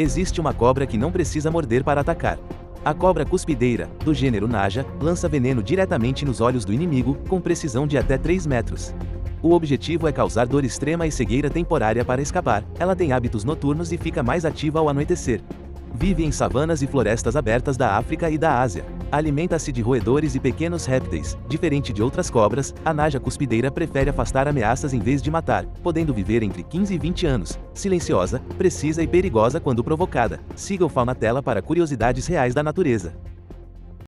Existe uma cobra que não precisa morder para atacar. A cobra cuspideira, do gênero Naja, lança veneno diretamente nos olhos do inimigo, com precisão de até 3 metros. O objetivo é causar dor extrema e cegueira temporária para escapar. Ela tem hábitos noturnos e fica mais ativa ao anoitecer. Vive em savanas e florestas abertas da África e da Ásia. Alimenta-se de roedores e pequenos répteis. Diferente de outras cobras, a Naja cuspideira prefere afastar ameaças em vez de matar, podendo viver entre 15 e 20 anos. Silenciosa, precisa e perigosa quando provocada. Siga o Faunatela para curiosidades reais da natureza.